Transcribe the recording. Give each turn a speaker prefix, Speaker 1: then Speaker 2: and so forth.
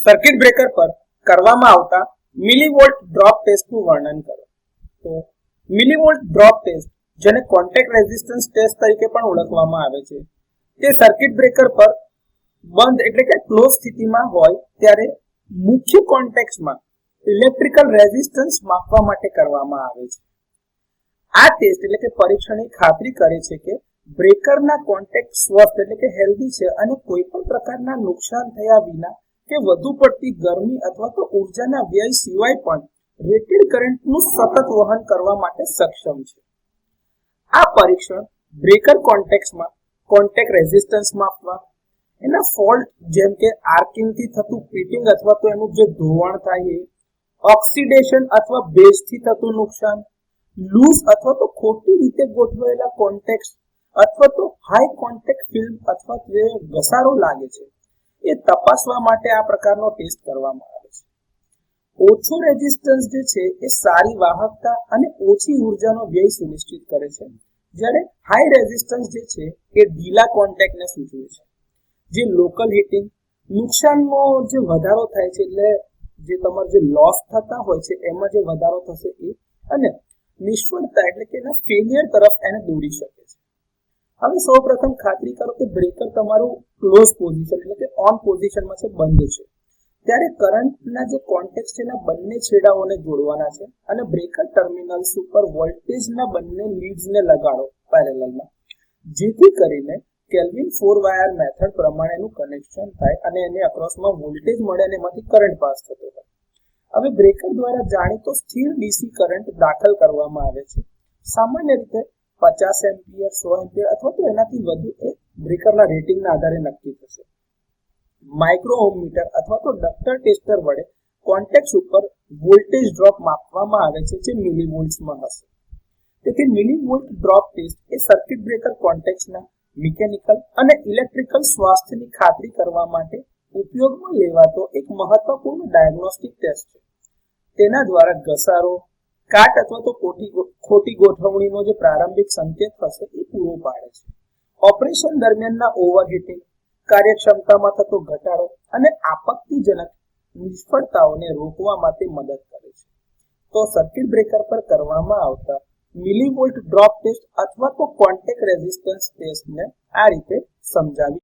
Speaker 1: Circuit breaker પર કરવામાં આવતા મિલીવોલ્ટ ડ્રોપ ટેસ્ટનું વર્ણન કરો. તો મિલીવોલ્ટ ડ્રોપ ટેસ્ટ, જેને કોન્ટેક્ટ રેઝિસ્ટન્સ ટેસ્ટ તરીકે પણ ઓળખવામાં આવે છે, તે સર્કિટ બ્રેકર પર બંધ એટલે કે ક્લોઝ સ્થિતિમાં હોય ત્યારે મુખ્ય કોન્ટેક્ટમાં ઇલેક્ટ્રિકલ રેઝિસ્ટન્સ માપવા માટે કરવામાં આવે છે. આ ટેસ્ટ એટલે કે પરીક્ષણ ખાતરી કરે છે કે બ્રેકરના કોન્ટેક્ટ સ્વસ્થ એટલે કે હેલ્ધી છે અને કોઈ પણ પ્રકારના નુકસાન થયા વિના કે વધુ પડતી ગરમી અથવા તો ઉર્જાના વ્યય સિવાય પણ રેટેડ કરંટનું સતત વહન કરવા માટે સક્ષમ છે. આ પરીક્ષણ બ્રેકર કોન્ટેક્ટમાં કોન્ટેક્ટ રેઝિસ્ટન્સ માપવા, એના ફોલ્ટ જેમ કે આર્કિંગથી થતું પીટિંગ અથવા તો એનું જે ધોવાણ થાય એ, ઓક્સિડેશન અથવા ભેજથી થતું નુકસાન, લૂઝ અથવા તો ખોટી રીતે ગોઠવાયેલા કોન્ટેક્ટ અથવા તો હાઈ કોન્ટેક્ટ ફિલ્મ અથવા જે ઘસારો લાગે છે એ તપાસવા માટે આ પ્રકારનો ટેસ્ટ કરવામાં આવે છે. ઓછો રેઝિસ્ટન્સ જે છે એ સારી વાહકતા અને ઓછી ઉર્જાનો વ્યય સુનિશ્ચિત કરે છે, જ્યારે હાઈ રેઝિસ્ટન્સ જે છે એ ઢીલા કોન્ટેક્ટને સૂચવે છે. જે લોકલ હીટિંગ, નુકસાનનો જે વધારો થાય છે એટલે જે તમારે જે લોસ થતા હોય છે એમાં જે વધારો થશે એ, અને નિષ્ફળતા એટલે કે એના ફેલિયર તરફ એને દોરી શકે છે. હવે સૌપ્રથમ ખાતરી કરો કે બ્રેકર તમારું ક્લોઝ પોઝિશન એટલે કે ઓન પોઝિશનમાં છે, બંધ છે. ત્યારે કરંટના જે કોન્ટેક્ટ છે એના બંને છેડાઓને જોડવાના છે અને બ્રેકર ટર્મિનલ્સ ઉપર વોલ્ટેજના બંને લીડ્સને લગાડો પેરેલલમાં, જેથી કરીને કેલ્વિન 4 વાયર મેથડ પ્રમાણેનું કનેક્શન થાય અને એને અક્રોસમાં વોલ્ટેજ મળે અને એમાંથી કરંટ પાસ થતો હોય. હવે બ્રેકર દ્વારા જાણીતો સ્થિર ડીસી કરંટ દાખલ કરવામાં આવે છે. સામાન્ય રીતે 50 એમ્પિયર, 100 એમ્પિયર અથવા તો એનાથી વધુ એ બ્રેકરના રેટિંગના આધારે નક્કી થશે. માઇક્રો ઓહ્મ મીટર અથવા તો ડક્ટર ટેસ્ટર વડે કોન્ટેક્ટ ઉપર વોલ્ટેજ ડ્રોપ માપવામાં આવે છે, જે મિલીવોલ્ટ્સમાં હશે. તેથી મિલીવોલ્ટ ડ્રોપ ટેસ્ટ એ સર્કિટ બ્રેકર કોન્ટેક્ટના મિકેનિકલ અને ઇલેક્ટ્રિકલ સ્વાસ્થ્યની ખાતરી કરવા માટે ઉપયોગમાં લેવાતો એક મહત્વપૂર્ણ ડાયગ્નોસ્ટિક ટેસ્ટ છે. તેના દ્વારા ઘસારો, કાટ અથવા તો ખોટી ગોઠવણીનો જે પ્રારંભિક સંકેત હશે એ પૂરો પાડે છે. ઓપરેશન દરમિયાનના ઓવરહીટિંગ, કાર્યક્ષમતામાં થતો ઘટાડો અને આપત્તિજનક નિષ્ફળતાઓને રોકવા માટે મદદ કરે છે. તો સર્કિટ બ્રેકર પર કરવામાં આવતા મિલીવોલ્ટ ડ્રોપ ટેસ્ટ અથવા તો કોન્ટેક્ટ રેઝિસ્ટન્સ ટેસ્ટને આ રીતે સમજાવી